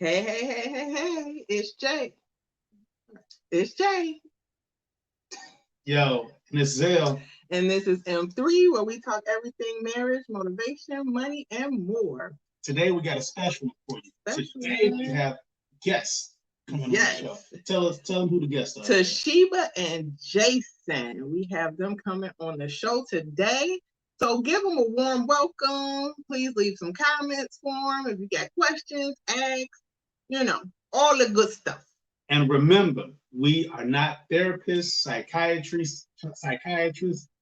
Hey, it's Jay. It's Jay. Yo, and it's Zell. And this is M3, where we talk everything marriage, motivation, money, and more. Today we got a special one for you. Today we have guests coming on the show. Tell them who the guests are. Toshiba and Jason. We have them coming on the show today. So give them a warm welcome. Please leave some comments for them. If you got questions, ask, all the good stuff. And remember, we are not therapists, psychiatrists,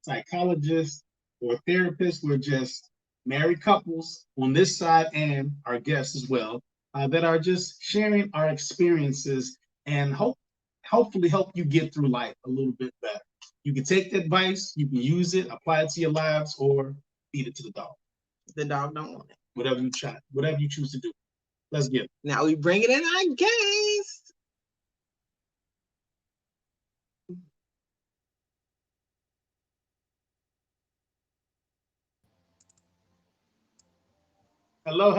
psychologists, or therapists. We're just married couples on this side and our guests as well that are just sharing our experiences and hopefully help you get through life a little bit better. You can take the advice, you can use it, apply it to your lives, or feed it to the dog. The dog don't want it. Whatever you choose to do. Let's get it. Now we bring it in our guests. Hello.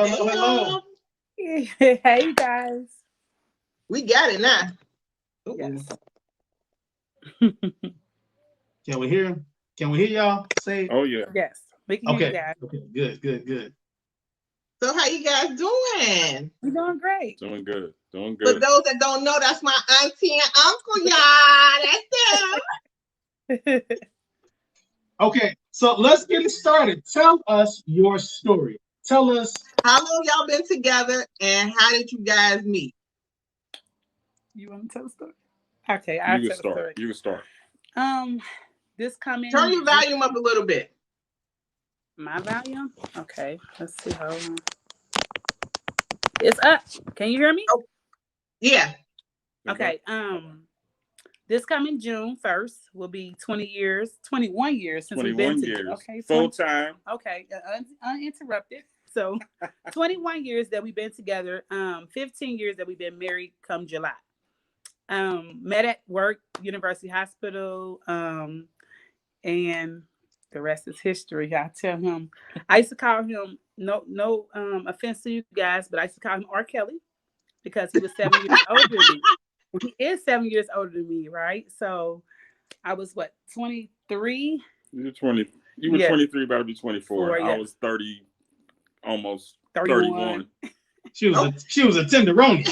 Hey, guys. We got it now. Yes. Can we hear him? Can we hear y'all say? Oh yeah. Yes. We can hear you guys. Okay. Good. So how you guys doing? We're doing great. Doing good. For those that don't know, that's my auntie and uncle, y'all. That's them. Okay, so let's get it started. Tell us your story. Tell us how long y'all been together and how did you guys meet? You want to tell the story? Okay, you can start. This coming. Turn your volume up a little bit. My volume? Okay, let's see. Hold on. It's up. Can you hear me? Oh, yeah. Okay. This coming June 1st will be 21 years since we've been together. Okay, full time. Okay, uninterrupted. So 21 years that we've been together. 15 years that we've been married come July. Met at work, University Hospital, and the rest is history. I tell him, I used to call him, no offense to you guys, but I used to call him R. Kelly because he was 7 years older than me. He is 7 years older than me, right? So I was 23? You were 23, about to be 24. I was 30, almost 31. She was a tenderoni.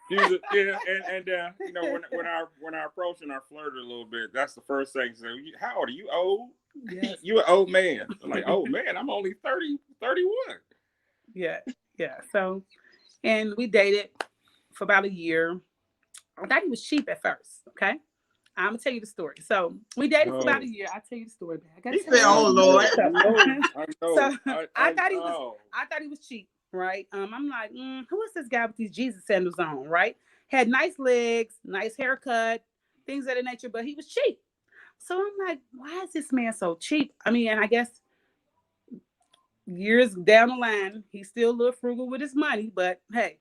When I approached and I flirted a little bit, that's the first thing. So, how old are you? Old? Yes. You an old man. I'm like, oh man, I'm only 30, 31. Yeah. So, and we dated for about a year. I thought he was cheap at first. Okay, I'm gonna tell you the story. So we dated for about a year. I'll tell you the story back. He said, "Oh Lord." I thought he was cheap, right? I'm like, who is this guy with these Jesus sandals on, right? Had nice legs, nice haircut, things of that nature, but he was cheap. So I'm like, why is this man so cheap? I mean, and I guess years down the line, he's still a little frugal with his money, but hey,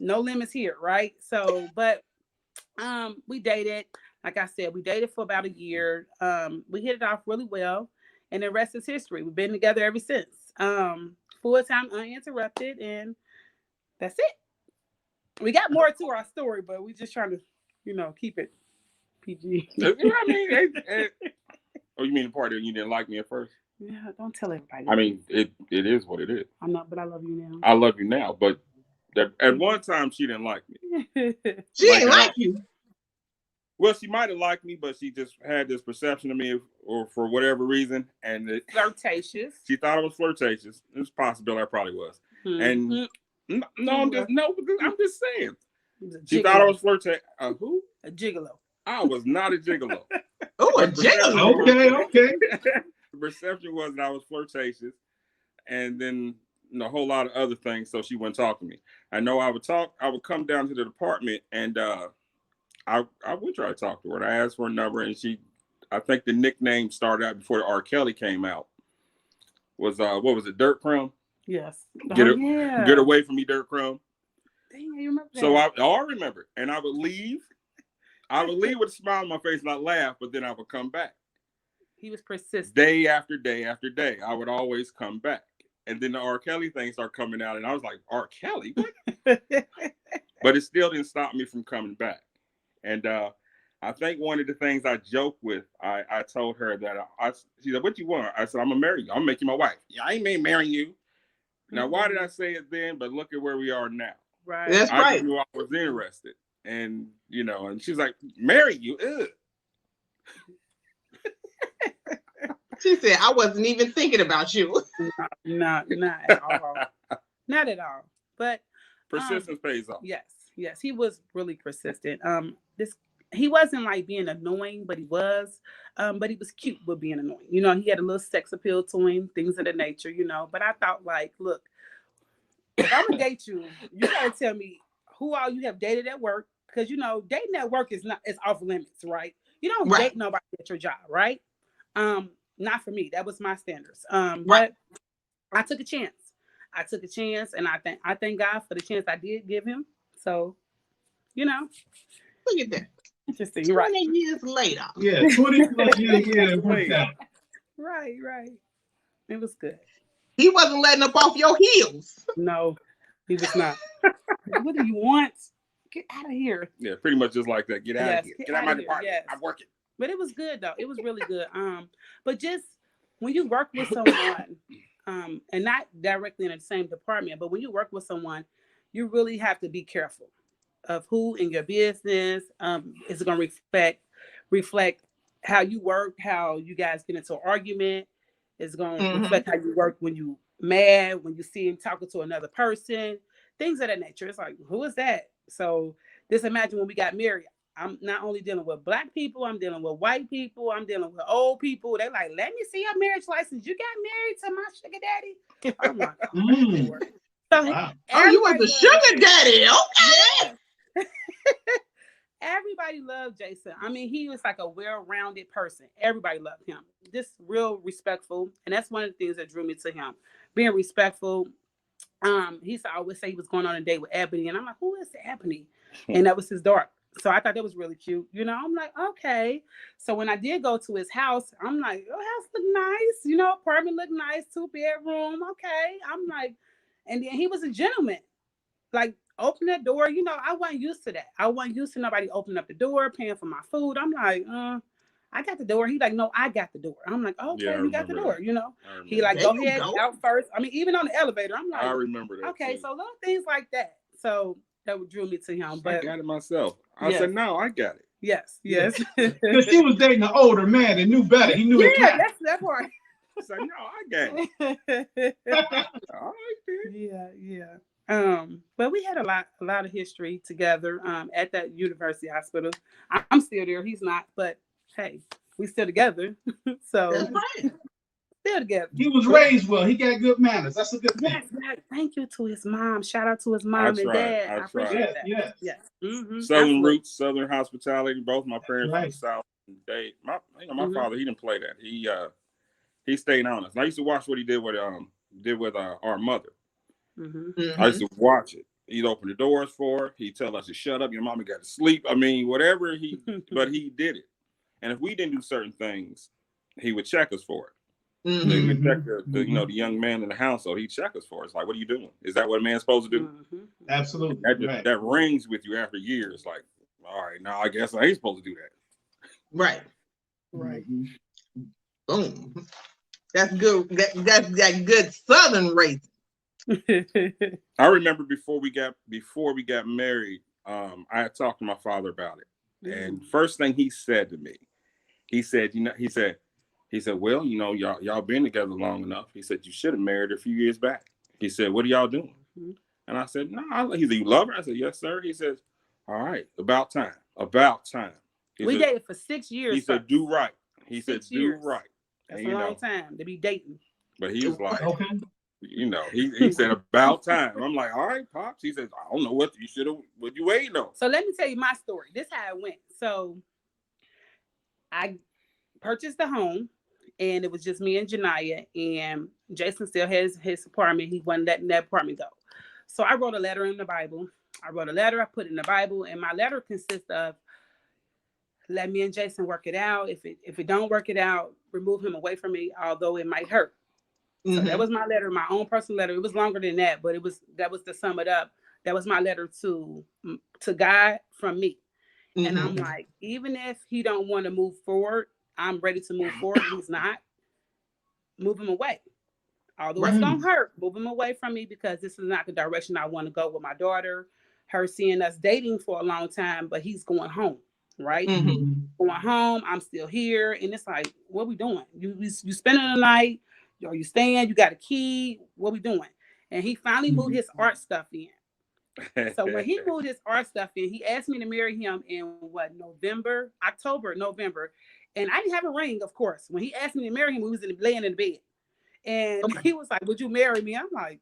no limits here, right? So, but we dated, like I said, we dated for about a year. We hit it off really well, and the rest is history. We've been together ever since. Full-time, uninterrupted, and that's it. We got more to our story, but we just trying to, keep it PG. I mean, oh, you mean the part that you didn't like me at first? Yeah, don't tell everybody. I mean, it is what it is. I'm not, but I love you now. I love you now, but at one time she didn't like me. She didn't like you. Well, she might have liked me, but she just had this perception of me, or for whatever reason, and flirtatious. She thought I was flirtatious. It's a possibility I probably was. And I'm just saying. She thought I was flirtatious. Who? A gigolo. I was not a gigolo. Oh, a gigolo. Okay. The perception was that I was flirtatious, and then a whole lot of other things. So she wouldn't talk to me. I know I would come down to the department, and I would try to talk to her. And I asked for a number, and I think the nickname started out before the R. Kelly came out. Was what was it, Dirt Crumb? Yes. Get away from me, Dirt Crumb. Dang, you remember that? So I remember, and I would leave. I would leave with a smile on my face and not laugh, but then I would come back. He was persistent. Day after day after day, I would always come back. And then the R. Kelly thing started coming out, and I was like, R. Kelly? What? But it still didn't stop me from coming back. And I think one of the things I joke with, I told her that she said, what you want? I said, I'm gonna marry you. I'm making my wife. Yeah, I ain't marrying you. Now, why did I say it then? But look at where we are now. Right. That's I right. just knew I was interested. And, you know, and she's like, marry you? Ugh. She said, I wasn't even thinking about you. Not at all. Not at all. But Persistence pays off. yes, he was really persistent. He wasn't like being annoying, but he was. But he was cute with being annoying. You know, he had a little sex appeal to him, things of that nature, you know. But I thought, like, look, if I'm gonna date you, you gotta tell me who all you have dated at work. Because you know, dating at work is off limits, right? You don't date nobody at your job, right? Not for me. That was my standards. But I took a chance. And I thank God for the chance I did give him. So, you know. Look at that. Interesting. 20 years later. Yeah, 20 plus years later. Right. It was good. He wasn't letting up off your heels. No, he was not. What do you want? Get out of here. Yeah, pretty much just like that. Get out of here. Get out of my department. Yes. I'm working. But it was good though. It was really good. But just when you work with someone, and not directly in the same department, but when you work with someone, you really have to be careful of who in your business is going to reflect how you work, how you guys get into an argument. It's going to reflect how you work when you mad, when you see him talking to another person, things of that nature. It's like, who is that? So just imagine when we got married. I'm not only dealing with Black people, I'm dealing with white people, I'm dealing with old people. They're like, let me see your marriage license. You got married to my sugar daddy? I'm like, Lord. So Wow. Oh, you was the sugar daddy. Okay. Yeah. Everybody loved Jason. I mean, he was like a well-rounded person. Everybody loved him. Just real respectful. And that's one of the things that drew me to him. Being respectful. He used to always say he was going on a date with Ebony. And I'm like, who is Ebony? And that was his daughter. So I thought that was really cute. You know, I'm like, okay. So when I did go to his house, I'm like, oh, house look nice. You know, apartment look nice, 2-bedroom. Okay. I'm like, and then he was a gentleman. Like, open that door. You know, I wasn't used to that. I wasn't used to nobody opening up the door, paying for my food. I'm like, I got the door. He like, no, I got the door. I'm like, okay, Yeah, you got the door. that. You know, he like, go ahead, out first. I mean, even on the elevator, I'm like, I remember that. Okay, too. so little things like that. So that drew me to him. But I got it myself. I said, no, I got it. Yes. Because he was dating an older man that knew better. He knew that's that part. I said, no, I got it. All right, Yeah. But we had a lot of history together at that university hospital. I'm still there. He's not, but hey, we still together. So That's right. Still together. He was raised well. He got good manners. That's a good thing. Yes. Thank you to his mom. Shout out to his mom and dad. I appreciate that. Yes. Mm-hmm. Southern roots, Southern hospitality. Both my parents from the South. My Mhm. father, he didn't play that. He stayed honest. And I used to watch what he did with our mother. Mm-hmm. I used to watch it. He'd open the doors for her. He'd tell us to shut up. Your mama got to sleep. I mean, whatever but he did it. And if we didn't do certain things, he would check us for it. Mm-hmm. He would check the young man in the household. He'd check us for it. It's like, what are you doing? Is that what a man's supposed to do? Mm-hmm. Absolutely. That rings with you after years. Like, all right, now I guess I ain't supposed to do that. Right. Mm-hmm. Boom. That's good. That's that good Southern raising. I remember before we got married, I had talked to my father about it. And first thing he said to me, he said, well, you know, y'all been together long enough. He said, you should have married her a few years back. He said, what are y'all doing? Mm-hmm. And I said, no. He said, you love her? I said, yes, sir. He says, all right, about time. We dated for 6 years. He said, do right. He said, do right. That's a long time to be dating. But he was like, you know, he said about time. I'm like, all right, Pops. He says, I don't know what you waiting on. So let me tell you my story. This is how it went. So I purchased the home, and it was just me and Janiyah, and Jason still has his apartment. He wasn't letting that apartment go. So I wrote a letter in the Bible. I put it in the Bible, and my letter consists of, let me and Jason work it out. If it don't work it out, remove him away from me, although it might hurt. So that was my letter, my own personal letter. It was longer than that, but that was to sum it up. That was my letter to God from me. And I'm like, even if he don't want to move forward, I'm ready to move forward. He's not. Move him away. Although it's gonna hurt, move him away from me, because this is not the direction I want to go with my daughter. Her seeing us dating for a long time, but he's going home, right? Going home, I'm still here, and it's like, what we doing? You spending the night? Are you staying? You got a key? What we doing? And he finally moved his art stuff in. So when he moved his art stuff in, he asked me to marry him in October, November. And I didn't have a ring, of course. When he asked me to marry him, we was laying in the bed. And he was like, would you marry me? I'm like,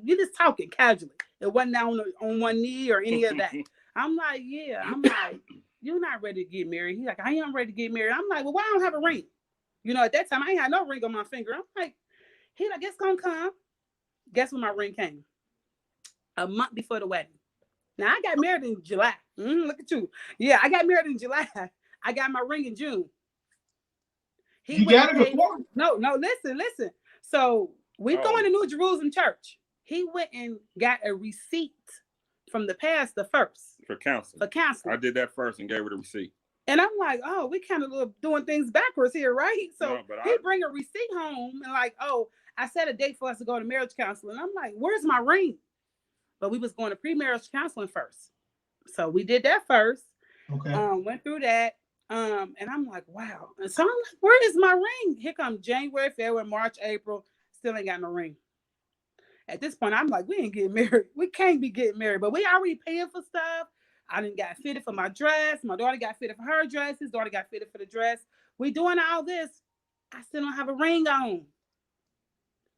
you just talking casually. It wasn't on one knee or any of that. I'm like, yeah. I'm like, you're not ready to get married. He's like, I am ready to get married. I'm like, well, why I don't have a ring? At that time, I ain't had no ring on my finger. I'm like, he's like, it's gonna come. Guess when my ring came? A month before the wedding. Now, I got married in July. Look at you. Yeah, I got married in July. I got my ring in June. You got it before? No, listen. So we going to New Jerusalem Church. He went and got a receipt from the pastor first. For counseling. I did that first and gave her the receipt. And I'm like, oh, we kind of doing things backwards here, right? So he bring a receipt home and like, oh, I set a date for us to go to marriage counseling. I'm like, where's my ring? But we was going to pre-marriage counseling first. So we did that first. Okay. Went through that. And I'm like, wow. And so I'm like, where is my ring? Here comes January, February, March, April. Still ain't got no ring. At this point, I'm like, we ain't getting married. We can't be getting married, but we already paying for stuff. I didn't got fitted for my dress. My daughter got fitted for her dress. His daughter got fitted for the dress. We doing all this. I still don't have a ring on.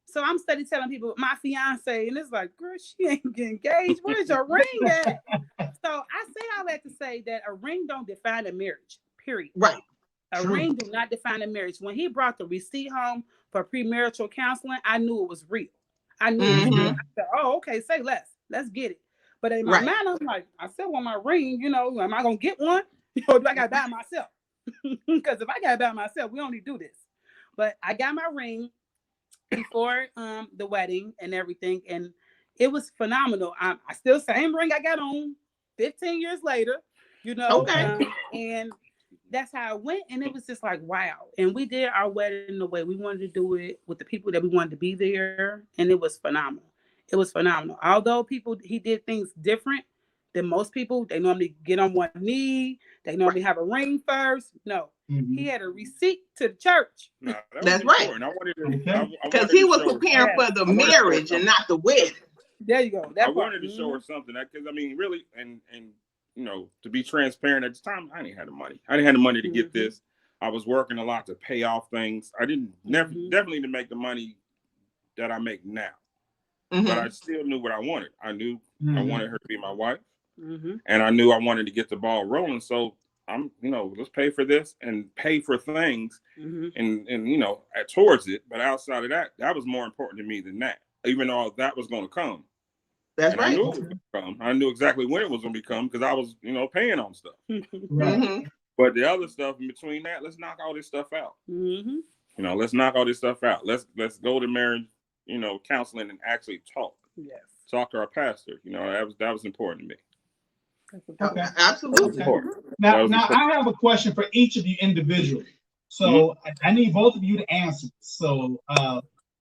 So I'm steady telling people my fiance, and it's like, girl, she ain't getting engaged. Where's your ring at? So I say all that to say that a ring don't define a marriage, period. Right. A ring do not define a marriage. When he brought the receipt home for premarital counseling, I knew it was real. I knew it was real. I said, oh, okay, say less. Let's get it. But in my mind, I'm like, I still want my ring, am I going to get one? Do I got to buy it myself? Because if I got to buy it myself, we only do this. But I got my ring before the wedding and everything, and it was phenomenal. I still same ring I got on 15 years later, and that's how it went. And it was just like, wow. And we did our wedding the way we wanted to do it, with the people that we wanted to be there, and it was phenomenal. It was phenomenal. Although he did things different than most people. They normally get on one knee. They normally have a ring first. No, he had a receipt to the church. No, that's right. Because he was preparing for the marriage and not the wedding. There you go. I wanted to show her something, because really, and to be transparent, at the time, I didn't have the money. I didn't have the money to get this. I was working a lot to pay off things. I definitely didn't make the money that I make now. But I still knew what I wanted. I knew I wanted her to be my wife, and I knew I wanted to get the ball rolling. So I'm, let's pay for this and pay for things, and towards it. But outside of that, that was more important to me than that. Even though that was going to come. That's right. I knew it was going to come. I knew exactly when it was going to come, because I was, paying on stuff. But the other stuff in between that, let's knock all this stuff out. Let's knock all this stuff out. Let's go to marriage, counseling, and actually talk. Yes. Talk to our pastor. That was important to me. Okay. Absolutely. Now, I have a question for each of you individually. So I need both of you to answer. So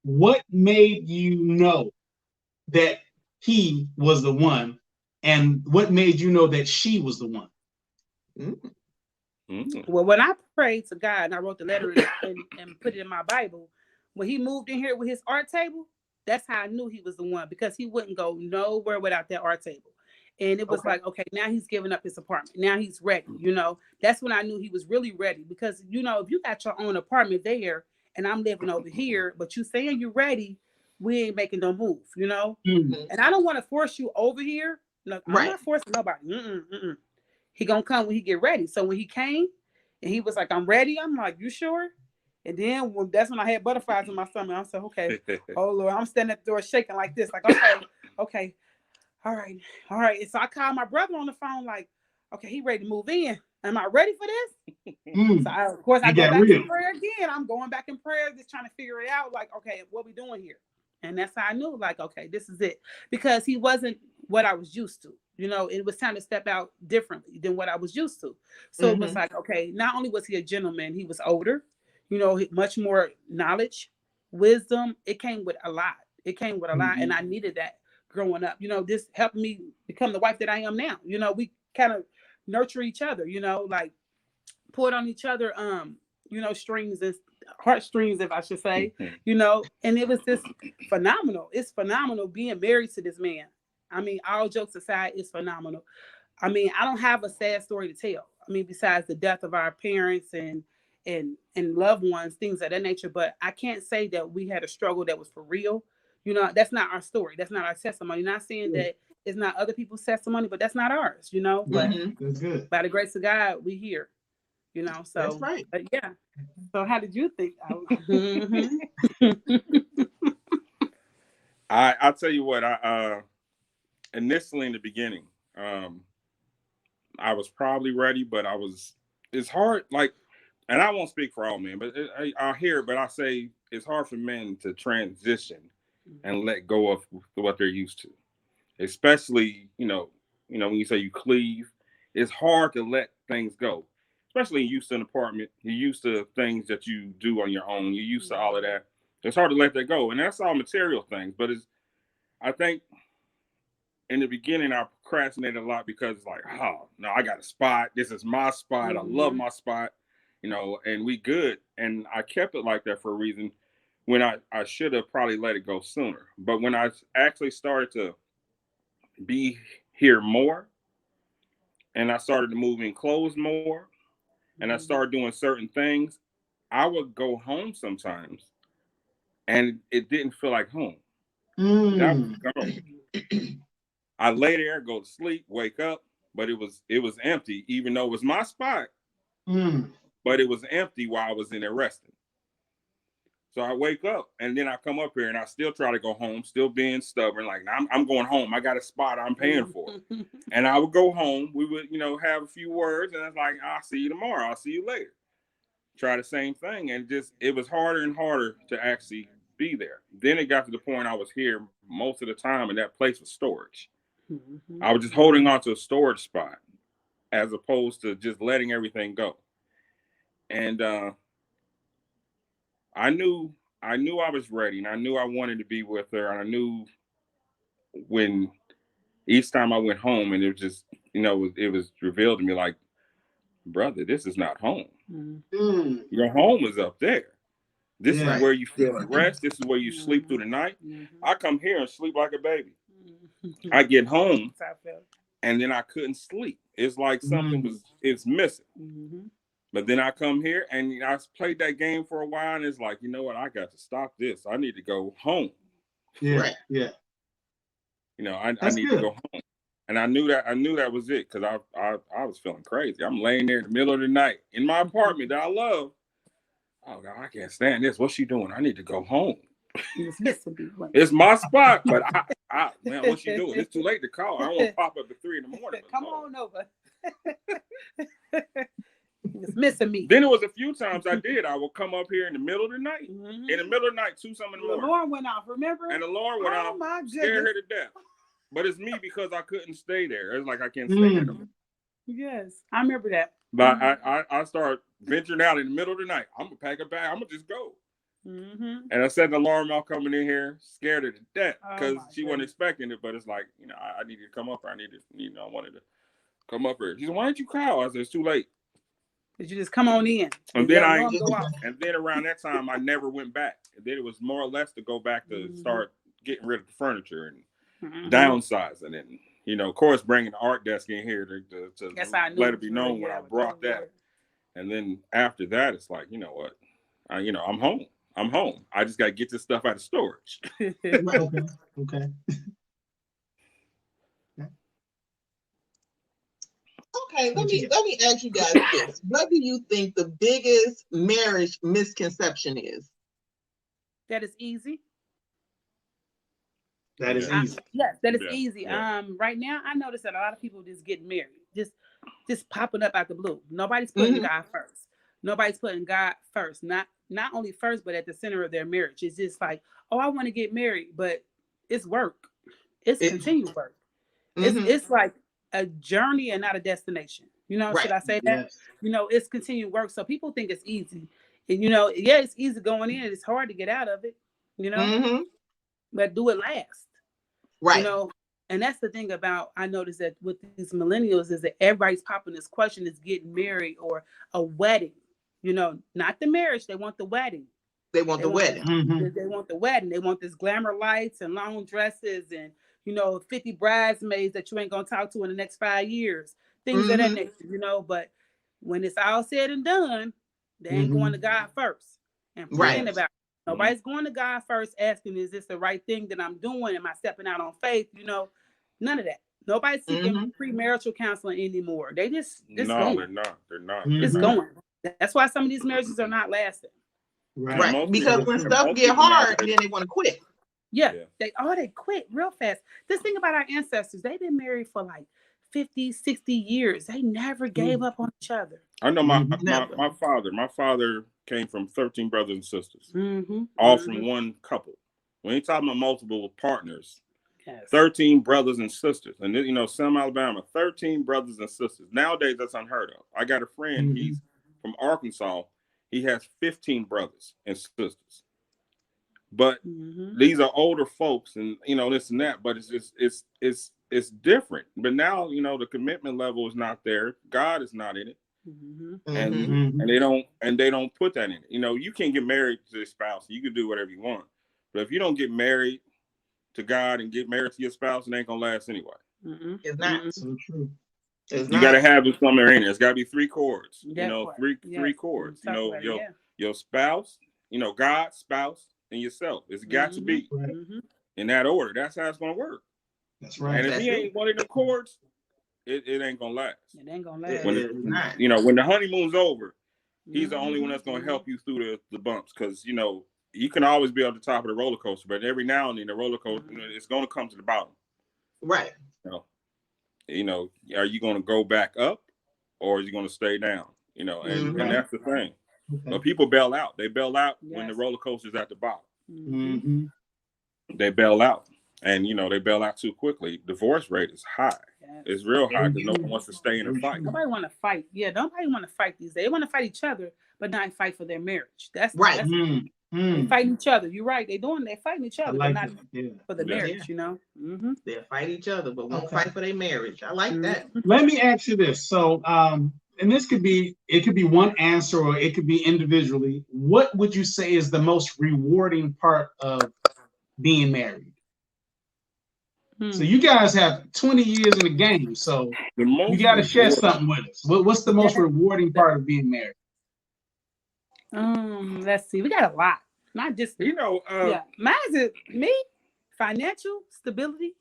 what made you know that he was the one, and what made you know that she was the one? Well, when I prayed to God and I wrote the letter and put it in my Bible, when he moved in here with his art table, that's how I knew he was the one, because he wouldn't go nowhere without that art table. And it was like, okay, now he's giving up his apartment. Now he's ready. That's when I knew he was really ready, because, if you got your own apartment there and I'm living over here, but you saying you're ready, we ain't making no move, And I don't want to force you over here. No, I'm not forcing nobody. He gonna come when he get ready. So when he came and he was like, I'm ready. I'm like, you sure? And then that's when I had butterflies in my stomach. I said, okay, oh Lord, I'm standing at the door shaking like this. Like, okay. All right. And so I called my brother on the phone, like, okay, he ready to move in. am I ready for this? Mm. So of course I It go got back real. to prayer again. I'm going back in prayer, just trying to figure it out. Like, okay, what we doing here? And that's how I knew, like, okay, this is it. Because he wasn't what I was used to. You know, it was time to step out differently than what I was used to. So it was Mhm. like, okay, not only was he a gentleman, he was older, you know, much more knowledge, wisdom. It came with a lot. It came with a lot. And I needed that growing up. You know, this helped me become the wife that I am now. You know, we kind of nurture each other, you know, like pulled on each other, you know, strings and heartstrings, if I should say, you know, and it was just phenomenal. It's phenomenal being married to this man. I mean, all jokes aside, it's phenomenal. I mean, I don't have a sad story to tell. I mean, besides the death of our parents and loved ones, things of that nature. But I can't say that we had a struggle that was for real. You know, that's not our story. That's not our testimony. Not saying that it's not other people's testimony, but that's not ours. You know, but Mhm. That's good. by the grace of God, we here. You know, so That's right. but yeah. So how did you think? I'll tell you what, I initially in the beginning, I was probably ready, but it's hard, like, and I won't speak for all men, but I hear it, but I say it's hard for men to transition and let go of what they're used to. Especially, when you say you cleave, it's hard to let things go. Especially in used to an apartment, you're used to things that you do on your own. You're used to all of that. It's hard to let that go, and that's all material things. But I think in the beginning I procrastinated a lot because it's like, oh no, I got a spot. This is my spot. I love my spot, and we good. And I kept it like that for a reason. When I should have probably let it go sooner. But when I actually started to be here more, and I started to move in clothes more, and I started doing certain things, I would go home sometimes, and it didn't feel like home. That was gone. I lay there, go to sleep, wake up, but it was empty, even though it was my spot. But it was empty while I was in there resting. So I wake up, and then I come up here, and I still try to go home, still being stubborn. Like, I'm going home. I got a spot I'm paying for. And I would go home. We would, have a few words, and it's like, I'll see you tomorrow. I'll see you later. Try the same thing, and it was harder and harder to actually be there. Then it got to the point I was here most of the time, and that place was storage. I was just holding on to a storage spot as opposed to just letting everything go. And I knew I was ready, and I knew I wanted to be with her, and I knew when each time I went home, and it was just, it was revealed to me like, brother, this is not home. Your home is up there. This is where you feel at rest. This is where you sleep through the night. I come here and sleep like a baby. I get home, and then I couldn't sleep. It's like something it's missing. But then I come here, and I played that game for a while, and it's like, you know what? I got to stop this. I need to go home. Yeah. I need to go home. And I knew that was it, because I was feeling crazy. I'm laying there in the middle of the night in my apartment that I love. Oh God, I can't stand this. What's she doing? I need to go home. It's my spot, but man, what's she doing? It's too late to call. I don't want to pop up at 3 a.m. Come on over. It's missing me. Then it was a few times I did. I would come up here in the middle of the night. In the middle of the night, 2-something in the morning. The alarm went off, remember? And the alarm went off. My goodness. Scared her to death. But it's me because I couldn't stay there. It's like I can't stay there. Yes, I remember that. But I started venturing out in the middle of the night. I'm gonna pack a bag. I'm gonna just go. And I set the alarm off coming in here, scared her to death because she wasn't expecting it. But it's like, I needed to come up here. I wanted to come up here. She said, "Why didn't you call?" I said, "It's too late." Did you just come on in? And then around that time, I never went back. And then it was more or less to go back to start getting rid of the furniture and downsizing, and of course, bringing the art desk in here to let it be known when I brought that. And then after that, it's like, you know what, I'm home. I'm home. I just got to get this stuff out of storage. Okay. Okay, let me ask you guys this. What do you think the biggest marriage misconception is? That is easy. That is easy. Yes, that is easy. Yeah. Right now, I notice that a lot of people just get married. just popping up out the blue. Nobody's putting Mhm. God first. Nobody's putting God first. Not only first, but at the center of their marriage. It's just like, oh, I want to get married, but it's work. It's It- continued work. Mhm. It's like a journey and not a destination. You know, Right. should I say that? Yes. You know, it's continued work. So people think it's easy. And you know, yeah, it's easy going in. It's hard to get out of it, you know, Mhm. but do it last. Right. You know, and that's the thing about I noticed that with these millennials is that everybody's popping this question is getting married or a wedding. You know, not the marriage, they want the wedding. They want the wedding. Mhm. They want the wedding. They want this glamour lights and long dresses and 50 bridesmaids that you ain't gonna talk to in the next 5 years. Things of that Mhm. nature, but when it's all said and done, they ain't going to God first and praying Right. about it. Nobody's going to God first asking, is this the right thing that I'm doing? Am I stepping out on faith? None of that. Nobody's seeking Mhm. premarital counseling anymore. They just it's No, going. they're not. They're not. Mhm. It's They're not. going. That's why some of these marriages are not lasting. Right. Right. most Because people- when and stuff most get people hard, nowadays- then they want to quit. Yeah, Yeah. they quit real fast. This thing about our ancestors, they've been married for like 50, 60 years. They never gave up on each other. I know my Mhm. Never. my father came from 13 brothers and sisters, Mm-hmm. all from one couple. We ain't talking about multiple partners. Yes. 13 brothers and sisters. And Selma, Alabama, 13 brothers and sisters. Nowadays, that's unheard of. I got a friend, Mhm. he's from Arkansas. He has 15 brothers and sisters. But Mm-hmm. these are older folks and, this and that, but it's just, it's different. But now, the commitment level is not there. God is not in it. Mm-hmm. And Mhm. and they don't put that in it. You can get married to a spouse. You can do whatever you want. But if you don't get married to God and get married to your spouse, it ain't gonna last anyway. Mm-hmm. It's not. So true. It's You not. gotta have it somewhere in there. It's gotta be 3 chords. That part. Three Yes. chords. Talk about it, Your spouse, God, spouse, and yourself. It's got to be Right. Mm-hmm. in that order. That's how it's gonna work. That's right. And if That's he it. ain't one of the chords, it ain't gonna last. It ain't gonna It- last. it's not. When the honeymoon's over, he's the only one that's going to Mhm. help you through the bumps, because you can always be on the top of the roller coaster, but every now and then the roller coaster, it's going to come to the bottom. Right. Are you going to go back up, or are you going to stay down? And that's the thing. Okay. But people bail out. They bail out when the Yes. roller coaster's at the bottom. Mhm. Mhm. They bail out, and they bail out too quickly. Divorce rate is high. Yes. It's real high because no Very one wants to stay in a Very fight. true. Nobody want to fight. Yeah, nobody want to fight these days. They want to fight each other, but not fight for their marriage. That's Right. That's, Mm. they Mm. fighting each other. You're right. They fighting each I other, like but it. not Yeah. for the Yeah. marriage. Mm-hmm. They'll fight each other, but won't Okay. fight for their marriage. I like that. Let me ask you this. So, and this could be one answer or it could be individually. What would you say is the most rewarding part of being married? So you guys have 20 years in the game, so The most you got to share rewarding- something with us. What's the most rewarding part of being married? Let's see. We got a lot. Not just yeah. Mine's me. Financial stability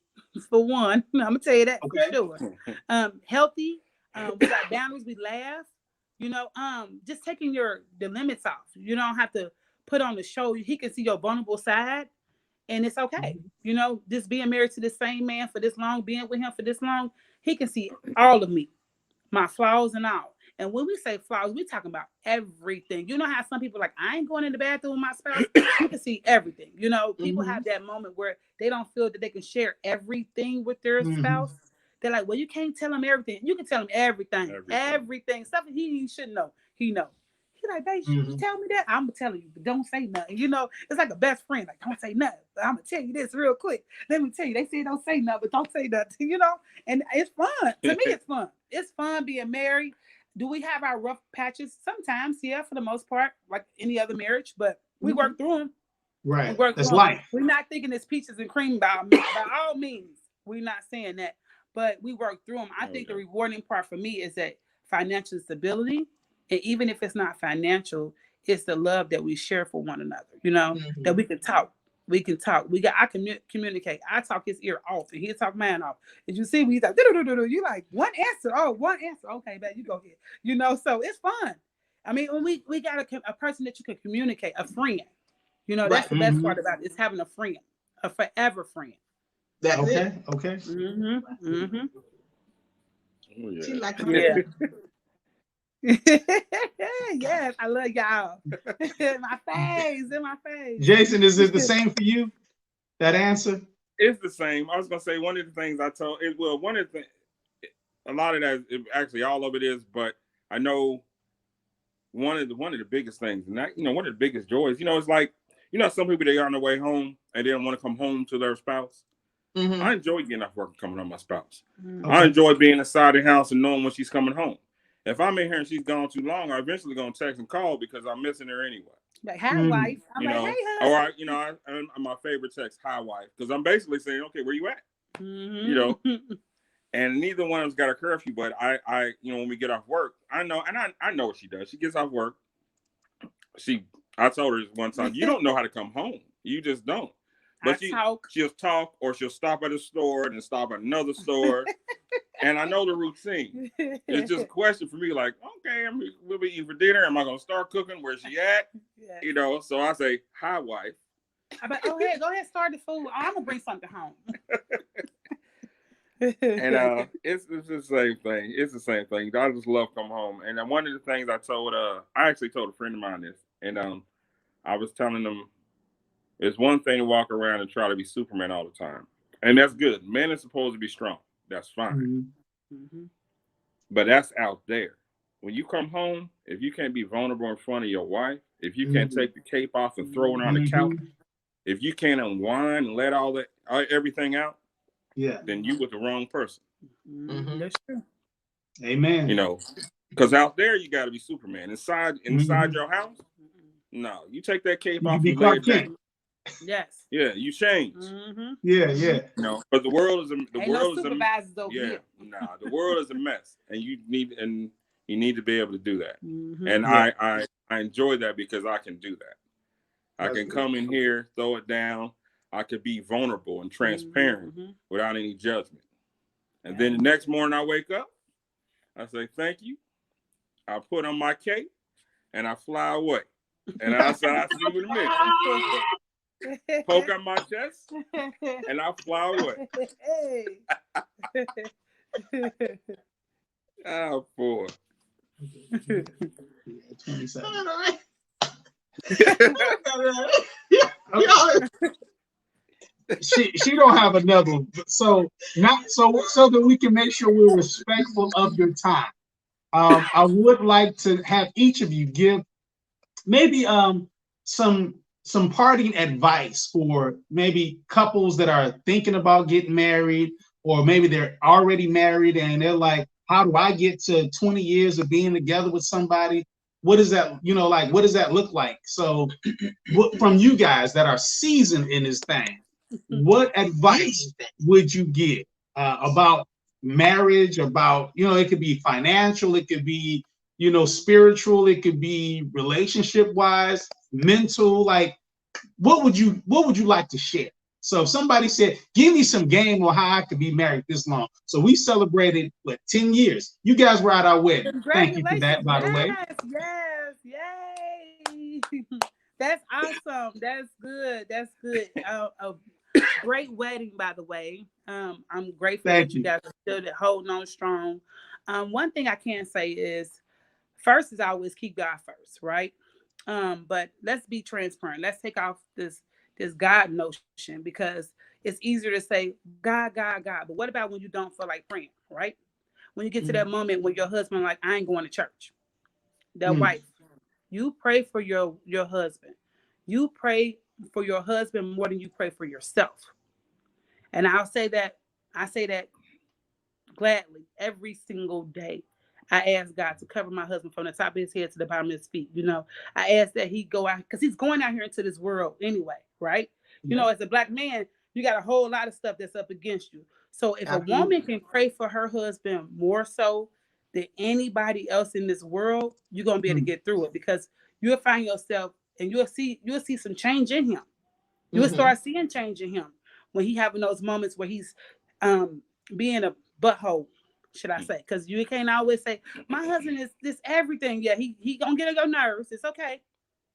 for one. I'm gonna tell you that Okay. for sure. Healthy. We got boundaries. We laugh. Just taking the limits off. You don't have to put on the show. He can see your vulnerable side, and it's okay. Just being married to the same man for this long, being with him for this long, he can see all of me, my flaws and all. And when we say flaws, we're talking about everything. You know how some people are like, I ain't going in the bathroom with my spouse. You can see everything. People have that moment where they don't feel that they can share everything with their spouse. They're like, well, you can't tell him everything. You can tell him everything. Stuff that he shouldn't know. He know. He like, babe, you tell me that? I'm telling you, but don't say nothing. It's like a best friend. Like, don't say nothing. I'm gonna tell you this real quick. Let me tell you, they say don't say nothing, but don't say nothing. And it's fun. To me, it's fun. It's fun being married. Do we have our rough patches? Sometimes, yeah, for the most part, like any other marriage, but we work through them. Right. That's That's life. We're not thinking it's peaches and cream by all means. We're not saying that, but we work through them. I think the rewarding part for me is that financial stability, and even if it's not financial, it's the love that we share for one another. That we can talk. We can talk. I communicate. I talk his ear off, and he'll talk mine off. As you see, we like, you like one answer. Oh, one answer. Okay, man, you go ahead. So it's fun. I mean, when we got a person that you can communicate, a friend. That's the best part about it, is having a friend, a forever friend. That's Okay. it. Okay. Oh, yeah. She like Yeah. Yes, I love y'all. In my face, in my face. Jason, is it the same for you? That answer? It's the same. I was gonna say one of the things I told it. Well, one of the a lot of that, actually, all of it is. But I know one of the biggest things, and that, one of the biggest joys. It's like some people, they are on their way home and they don't want to come home to their spouse. Mhm. I enjoy getting off work and coming home to my spouse. Mhm. I enjoy being inside the house and knowing when she's coming home. If I'm in here and she's gone too long, I'm eventually gonna text and call because I'm missing her anyway. Like, hi, wife. I'm You like, know, hey, or husband. I'm my favorite text, hi, wife, because I'm basically saying, okay, where you at? Mhm. You know, and neither one of us got a curfew, but I, when we get off work, I know, and I know what she does. She gets off work. I told her one time, you don't know how to come home. You just don't. But she'll talk, or she'll stop at a store and stop at another store. And I know the routine. It's just a question for me, like, okay, we'll be eating for dinner. Am I going to start cooking? Where's she at? Yeah. So I say, hi, wife. I'm like, go ahead, start the food. I'm going to bring something home. And it's the same thing. It's the same thing. I just love come home. And one of the things I actually told a friend of mine this, and I was telling them, it's one thing to walk around and try to be Superman all the time, and that's good. Men are supposed to be strong. That's fine. Mm-hmm. But that's out there. When you come home, if you can't be vulnerable in front of your wife, if you can't take the cape off and throw it on the couch, if you can't unwind and let everything out, then you with the wrong person. Mm-hmm. That's true. Amen. Because out there you got to be Superman. Inside your house, no, you take that cape off and lay it down. Yes. Yeah, you change. Mm-hmm. Yeah. But the world is a the world is a mess, and you need to be able to do that. Mm-hmm. And I enjoy that because I can do that. I can come in here, throw it down. I could be vulnerable and transparent without any judgment. And then the next morning I wake up, I say thank you. I put on my cape and I fly away. And I say, I'll see you in a minute. Poke on my chest and I'll fly away. Oh, boy. 27. She don't have another one, so that we can make sure we're respectful of your time. I would like to have each of you give maybe some parting advice for maybe couples that are thinking about getting married, or maybe they're already married and they're like, how do I get to 20 years of being together with somebody? What is that, what does that look like? So from you guys that are seasoned in this thing, what advice would you give about marriage, about, it could be financial, it could be, spiritual, it could be relationship wise, mental, like what would you like to share? So if somebody said, give me some game on how I could be married this long. So we celebrated 10 years. You guys were at our wedding. Thank you for that, by the way. Yes, yay. That's awesome. That's good. A great wedding, by the way. I'm grateful that you guys are still holding on strong. One thing I can say is, first is always keep God first, right? But let's be transparent. Let's take off this God notion, because it's easier to say God. But what about when you don't feel like praying, right? When you get to that moment when your husband like, I ain't going to church. That wife, you pray for your husband. You pray for your husband more than you pray for yourself. And I say that gladly every single day. I ask God to cover my husband from the top of his head to the bottom of his feet. I ask that he go out, because he's going out here into this world anyway, right? As a Black man, you got a whole lot of stuff that's up against you. So if a woman can pray for her husband more so than anybody else in this world, you're going to be able to get through it, because you'll find yourself and you'll see some change in him. You'll start seeing change in him when he having those moments where he's being a butthole, should I say? Because you can't always say, my husband is this everything. Yeah, he gonna get on your nerves. It's okay.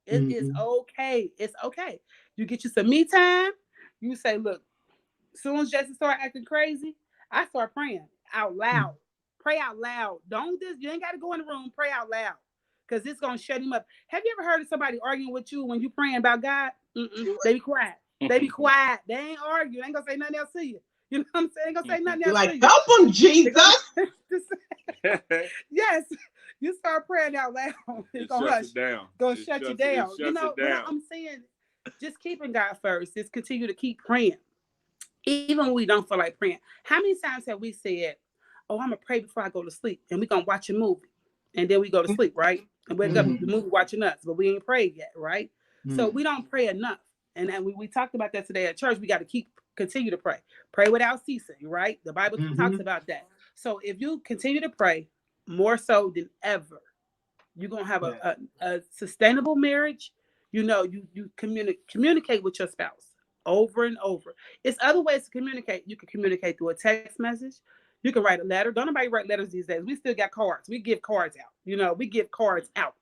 It is okay. It's okay. You get you some me time. You say, look, as soon as Jesse start acting crazy, I start praying out loud. pray out loud. You ain't got to go in the room, pray out loud. Because it's going to shut him up. Have you ever heard of somebody arguing with you when you praying about God? They be quiet. They be quiet. They ain't arguing. They ain't going to say nothing else to you. You know what I'm saying? They ain't going to say nothing You're else to like, you. help him, Jesus. Yes. You start praying out loud. It's going to hush. Going to shut you down. You know what I'm saying? Just keeping God first. Just continue to keep praying. Even when we don't feel like praying. How many times have we said, oh, I'm going to pray before I go to sleep. And we're going to watch a movie. And then we go to sleep, right? And wake up, the movie watching us. But we ain't prayed yet, right? So we don't pray enough. And then we talked about that today at church. We got to continue to pray. Pray without ceasing, right? The Bible talks about that. So if you continue to pray more so than ever, you're going to have a sustainable marriage. You know, you communicate with your spouse over and over. It's other ways to communicate. You can communicate through a text message. You can write a letter. Don't nobody write letters these days. We still got cards. We give cards out. You know, we give cards out.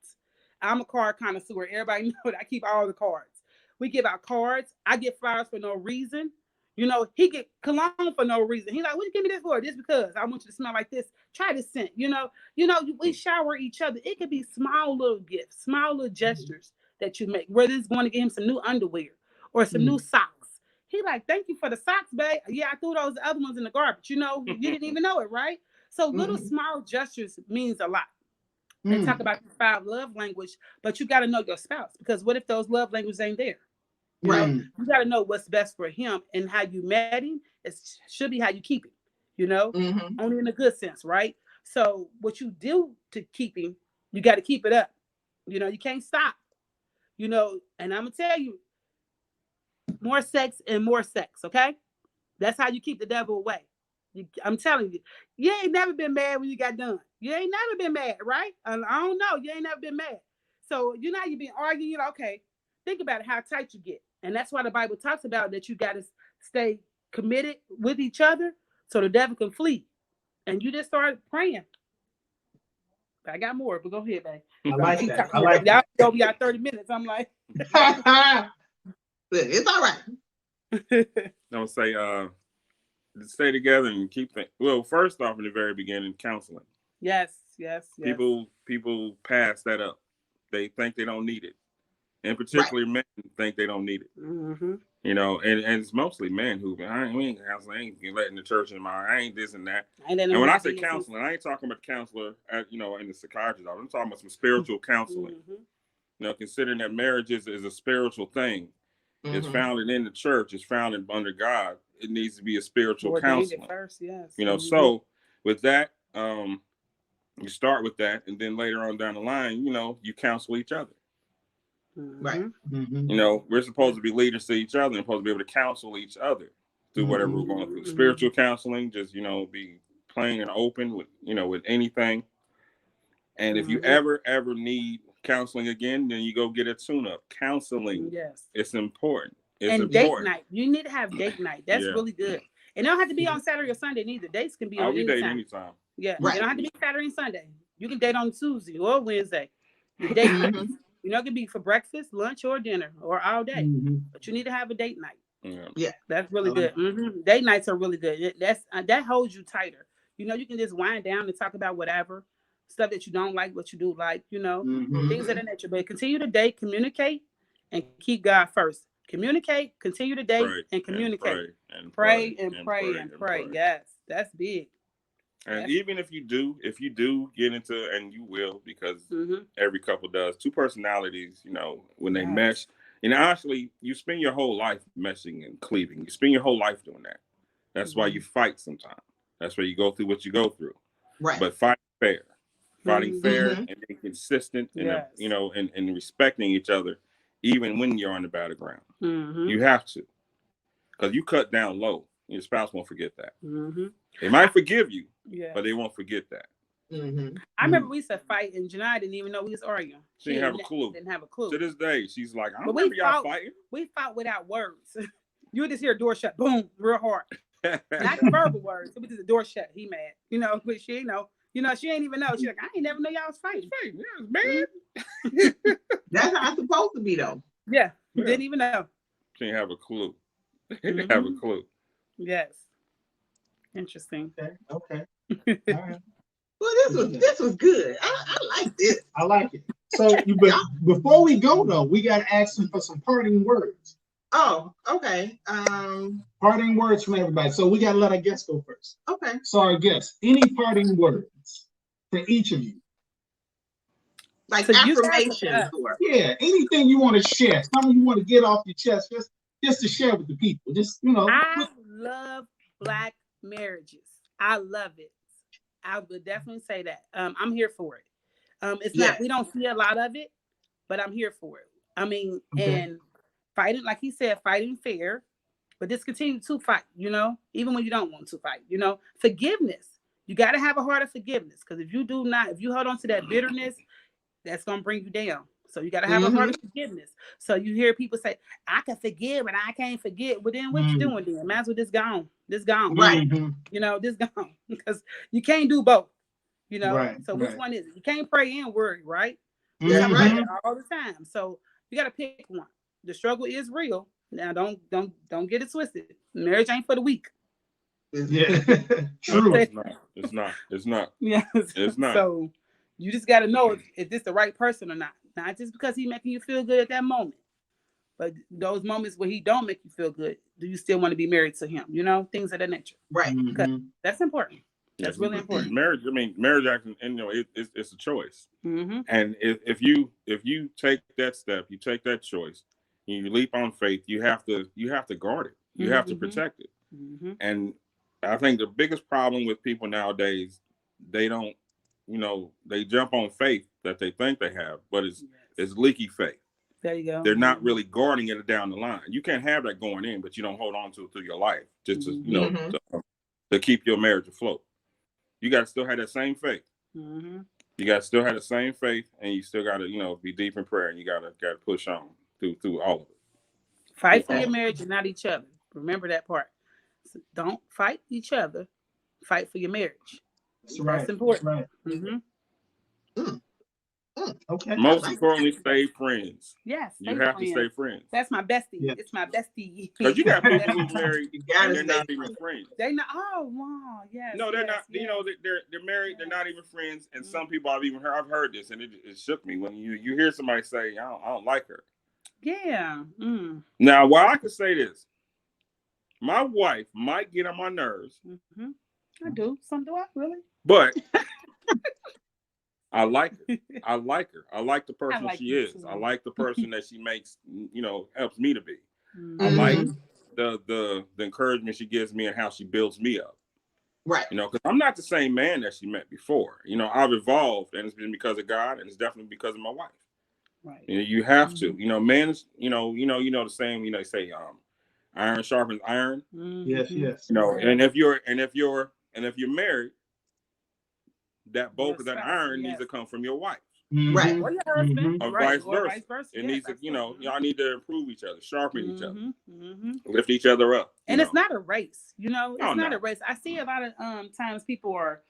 I'm a card connoisseur. Everybody knows that I keep all the cards. We give out cards. I get flowers for no reason. You know, he get cologne for no reason. He's like, what you give me this for? Just because I want you to smell like this. Try this scent. You know, we shower each other. It could be small little gifts, small little gestures that you make. Whether it's going to get him some new underwear or some new socks. He like, thank you for the socks, babe. Yeah, I threw those other ones in the garbage. You know, you didn't even know it, right? So little small gestures means a lot. They talk about the 5 love language, but you got to know your spouse, because what if those love languages ain't there? You know, you got to know what's best for him, and how you met him. It should be how you keep him, you know, only in a good sense, right? So what you do to keep him, you got to keep it up. You know, you can't stop, you know, and I'm going to tell you, more sex and more sex, okay? That's how you keep the devil away. I'm telling you, you ain't never been mad when you got done. You ain't never been mad, right? I don't know. You ain't never been mad. So you know, you've been arguing, you know, okay, think about it, how tight you get. And that's why the Bible talks about that you got to stay committed with each other so the devil can flee. And you just started praying. I got more, but go ahead, babe. I like that. I like that. Y'all be out 30 minutes. I'm like, it's all right. I'm gonna say, stay together and keep things. Well, first off, in the very beginning, counseling. Yes. People pass that up. They think they don't need it, and particularly men think they don't need it. You know, and it's mostly men who we ain't counseling, I ain't letting the church in my, I ain't this and that. And when I say counseling, I ain't talking about the counselor at, you know, in the psychiatrist office. I'm talking about some spiritual counseling. You know, considering that marriage is a spiritual thing. It's founded in the church. It's founded under God. It needs to be a spiritual counseling. First, yes. You know, so with that, you start with that, and then later on down the line, you know, you counsel each other. Right. You know, we're supposed to be leaders to each other and supposed to be able to counsel each other through whatever we're going through. Spiritual counseling, just, you know, be plain and open with, you know, with anything. And if you ever need counseling again, then you go get a tune-up. Counseling, it's important. It's important. Date night. You need to have date night. That's really good. And it don't have to be on Saturday or Sunday neither. Dates can be on any date time. anytime. Yeah, right. It don't have to be Saturday and Sunday. You can date on Tuesday or Wednesday. You date night. You know, it can be for breakfast, lunch, or dinner, or all day. But you need to have a date night. Yeah, that's really good. Date nights are really good. That holds you tighter. You know, you can just wind down and talk about whatever stuff that you don't like, what you do like. You know, things of that nature. But continue to date, communicate, and keep God first. Communicate, continue to date, and communicate. Pray. Yes, that's big. And even if you do get into, and you will, because every couple does, 2 personalities, you know, when they mesh, and honestly, you spend your whole life meshing and cleaving. You spend your whole life doing that. That's why you fight sometimes. That's why you go through what you go through. Right. But fighting fair and being consistent, and you know, and respecting each other, even when you're on the battleground. You have to, because you cut down low. Your spouse won't forget that. They might forgive you, but they won't forget that. I remember we used to fight, and Janai didn't even know we was arguing. She didn't have a clue. Didn't have a clue. To this day, she's like, I don't remember y'all fighting. We fought without words. You would just hear a door shut, boom, real hard. Not verbal words. It was just a door shut. He mad, you know, but she ain't know. You know, she ain't even know. She's like, I ain't never know y'all was fighting. Man. That's how it's supposed to be, though. Yeah, didn't even know. She didn't have a clue. Didn't have a clue. Yes. Interesting. Okay. All right. Well, this was good. I like this. I like it. So, but before we go though, we got to ask them for some parting words. Oh, okay. Parting words from everybody. So we got to let our guests go first. Okay. So our guests, any parting words for each of you? Like So you guys- affirmations or Yeah, anything you want to share, something you want to get off your chest, just to share with the people. Just I love Black marriages. I love it. I would definitely say that. I'm here for it. It's Yeah. not, we don't see a lot of it, but I'm here for it. I mean, Okay. and fighting, like he said, fighting fair, but just continue to fight, even when you don't want to fight, forgiveness. You got to have a heart of forgiveness, because if you hold on to that bitterness, that's going to bring you down. So you got to have a heart of forgiveness. So you hear people say, I can forgive and I can't forget. Well, then what you doing then? Might as well just gone. This gone. Right. This gone. Because you can't do both. Right, So which one is it? You can't pray and worry, right? Yeah, right. All the time. So you got to pick one. The struggle is real. Now don't get it twisted. Marriage ain't for the weak. Yeah, true. It's not. Yes. It's not. So you just got to know if this the right person or not. Not just because he making you feel good at that moment, but those moments where he don't make you feel good, do you still want to be married to him? Things of that nature. Right. That's important. That's really important. Marriage, marriage action, and it's a choice. Mm-hmm. And if you take that step, you take that choice, and you leap on faith, you have to guard it. You have to protect it. Mm-hmm. And I think the biggest problem with people nowadays, they don't, they jump on faith that they think they have, but it's leaky faith. There you go. They're not really guarding it down the line. You can't have that going in, but you don't hold on to it through your life, just to, to keep your marriage afloat. You got to still have that same faith. Mm-hmm. You got to still have the same faith, and you still got to, be deep in prayer, and you got to push on through all of it. Fight for your marriage and not each other. Remember that part. So don't fight each other. Fight for your marriage. That's important. Right. Mm-hmm. Okay. Most importantly, stay friends. Yes. You have to stay friends. That's my bestie. Yeah. It's my bestie. Because you got people who's married You gotta and they're not stay even friends. friends. They not. Oh wow. Yes. No, they're yes, not. yes. They're married. They're not even friends. And some people I've heard this, and it shook me when you hear somebody say, I don't like her. Yeah. Mm. Now, while I could say this, my wife might get on my nerves, Mm-hmm. I do. Some do I really? but I like her. I like her. I like the person like she you is. too. I like the person that she makes, helps me to be. Mm-hmm. I like the encouragement she gives me and how she builds me up. Right. Because I'm not the same man that she met before. I've evolved, and it's been because of God, and it's definitely because of my wife. Right. You have to. Men, the saying. They say, iron sharpens iron. Mm-hmm. Yes. And if you're married, that bulk of that iron needs to come from your wife. Right. Or your husband. Or Right. vice versa. It needs to, y'all need to improve each other, sharpen each other, Mm-hmm. lift each other up. And it's not a race, it's No, not no. a race. I see a lot of times people are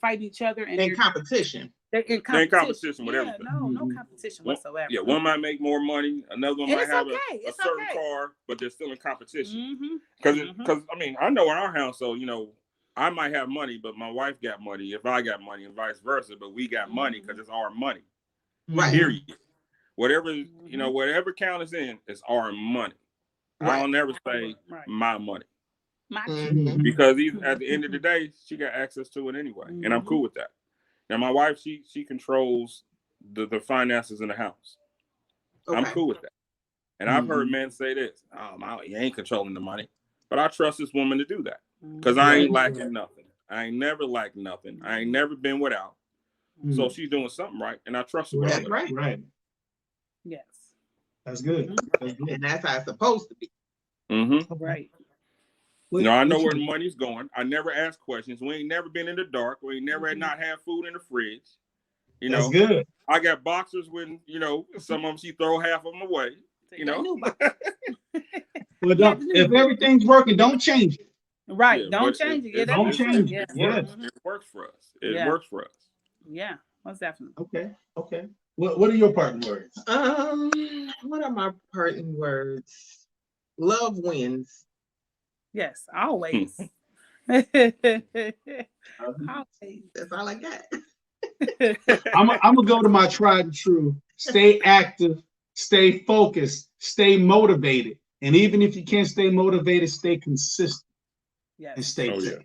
fighting each other and In competition. they're in They're in competition. competition with everything. No competition whatsoever. Yeah, one might make more money, another one And might it's have okay. a It's certain okay. car, but they're still in competition. Mm-hmm. Because I know in our household, I might have money, but my wife got money if I got money, and vice versa. But we got money because it's our money. Right. Period. Whatever whatever count is in, it's our money. Right. I'll never say Right. my money Mhm. because at the end of the day, she got access to it anyway, and I'm cool with that. Now, my wife, she controls the finances in the house. Okay. I'm cool with that. And I've heard men say this: "Oh, you ain't controlling the money," but I trust this woman to do that because I ain't lacking nothing. I ain't never lacked nothing. I ain't never been without. So she's doing something right, and I trust her. That's right. Right. Yes. That's good. That's good. And that's how it's supposed to be. Mm-hmm. Right. I know where the money's going. I never ask questions. We ain't never been in the dark. We ain't never had not have food in the fridge. That's good. I got boxers when, some of them she throw half of them away. Well, if everything's working, don't change it. Right. Yeah, don't but change it. it- Yeah, don't that's change true. it. Yeah. Yeah. It works for us. It Yeah. works for us. Yeah, most definitely. Okay. What are your parting words? What are my parting words? Love wins. Yes, always. Always. That's all I got. I'm gonna go to my tried and true. Stay active, stay focused, stay motivated. And even if you can't stay motivated, stay consistent and Yes. stay Oh yeah. clear.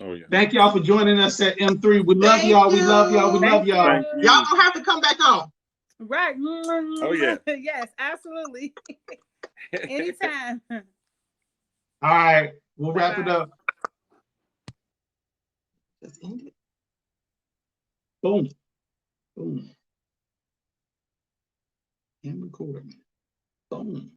Oh yeah. Thank y'all for joining us at M3. We love Thank y'all. We love y'all. We you. love y'all. Thank you. Y'all gonna have to come back on. Right. Oh, yeah. Yes, absolutely. Anytime. All right, we'll wrap it Bye-bye. up. Just end it. Boom. Boom. And recording. Boom.